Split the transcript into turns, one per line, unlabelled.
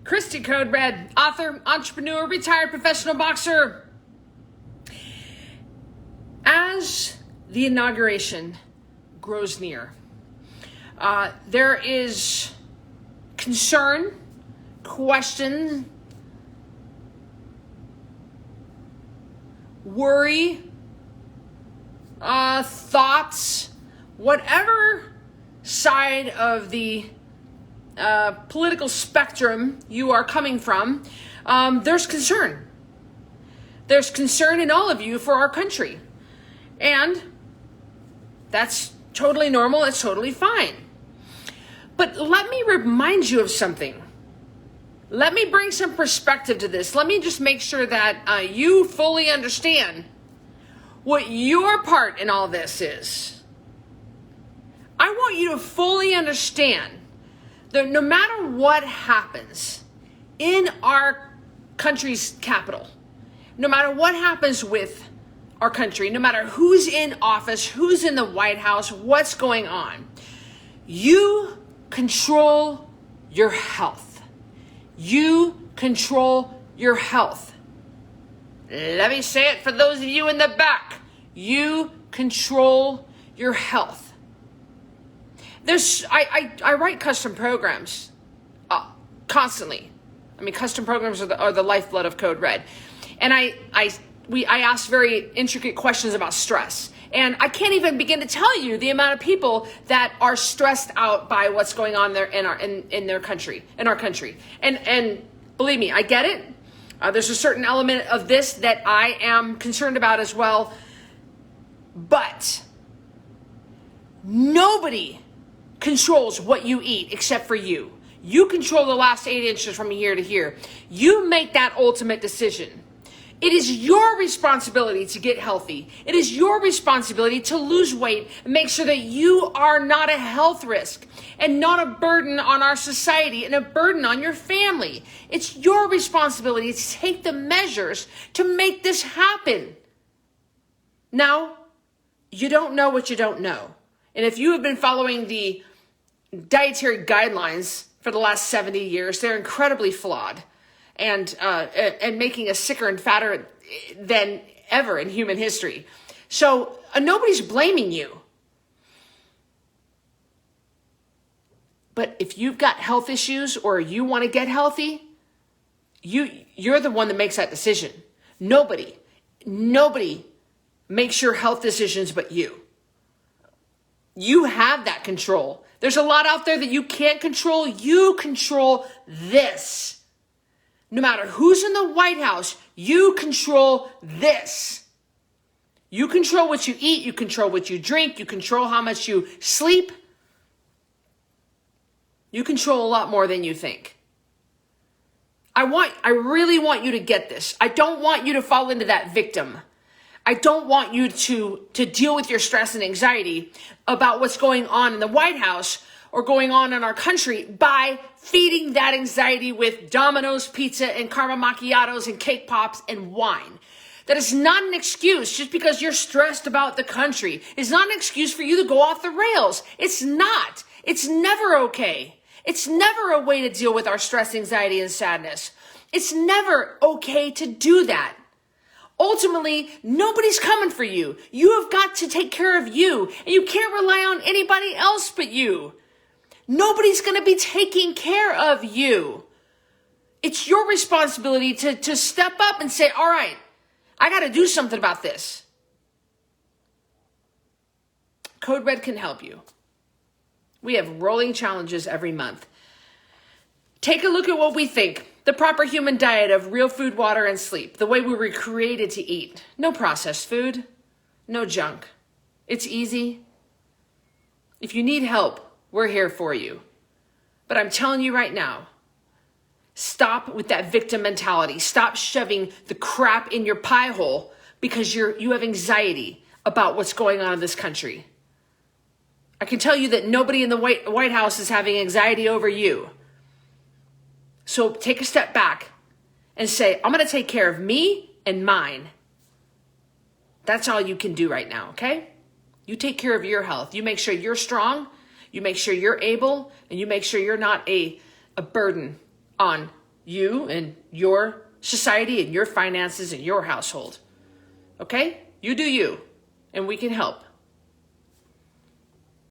Christy Code Red, author, entrepreneur, retired professional boxer. As the inauguration grows near, there is concern, question, worry, thoughts, whatever side of the political spectrum you are coming from, there's concern. There's concern in all of you for our country. And that's totally normal. It's totally fine. But let me remind you of something. Let me bring some perspective to this. Let me just make sure that you fully understand what your part in all this is. I want you to fully understand that no matter what happens in our country's capital, no matter what happens with our country, no matter who's in office, who's in the White House, what's going on, you control your health. You control your health. Let me say it for those of you in the back. You control your health. I write custom programs constantly. I mean, custom programs are the lifeblood of Code Red. And I ask very intricate questions about stress. And I can't even begin to tell you the amount of people that are stressed out by what's going on there in our country. And believe me, I get it. There's a certain element of this that I am concerned about as well. But nobody controls what you eat except for you. You control the last 8 inches from here to here. You make that ultimate decision. It is your responsibility to get healthy. It is your responsibility to lose weight and make sure that you are not a health risk and not a burden on our society and a burden on your family. It's your responsibility to take the measures to make this happen. Now, you don't know what you don't know. And if you have been following the dietary guidelines for the last 70 years, they're incredibly flawed. And making us sicker and fatter than ever in human history. So nobody's blaming you. But if you've got health issues or you want to get healthy, you're the one that makes that decision. Nobody makes your health decisions but you. You have that control. There's a lot out there that you can't control. You control this. No matter who's in the White House, you control this. You control what you eat. You control what you drink. You control how much you sleep. You control a lot more than you think. I really want you to get this. I don't want you to fall into that victim. I don't want you to deal with your stress and anxiety about what's going on in the White House or going on in our country by feeding that anxiety with Domino's pizza and caramel macchiatos and cake pops and wine. That is not an excuse just because you're stressed about the country. It's not an excuse for you to go off the rails. It's not. It's never okay. It's never a way to deal with our stress, anxiety, and sadness. It's never okay to do that. Ultimately, nobody's coming for you. You have got to take care of you, and you can't rely on anybody else but you. Nobody's going to be taking care of you. It's your responsibility to step up and say, all right, I got to do something about this. Code Red can help you. We have rolling challenges every month. Take a look at what we think. The proper human diet of real food, water, and sleep. The way we were created to eat. No processed food. No junk. It's easy. If you need help, we're here for you. But I'm telling you right now, stop with that victim mentality. Stop shoving the crap in your pie hole because you have anxiety about what's going on in this country. I can tell you that nobody in the White House is having anxiety over you. So take a step back and say, I'm going to take care of me and mine. That's all you can do right now, okay? You take care of your health. You make sure you're strong. You make sure you're able, and you make sure you're not a burden on you and your society and your finances and your household. Okay? You do you, and we can help.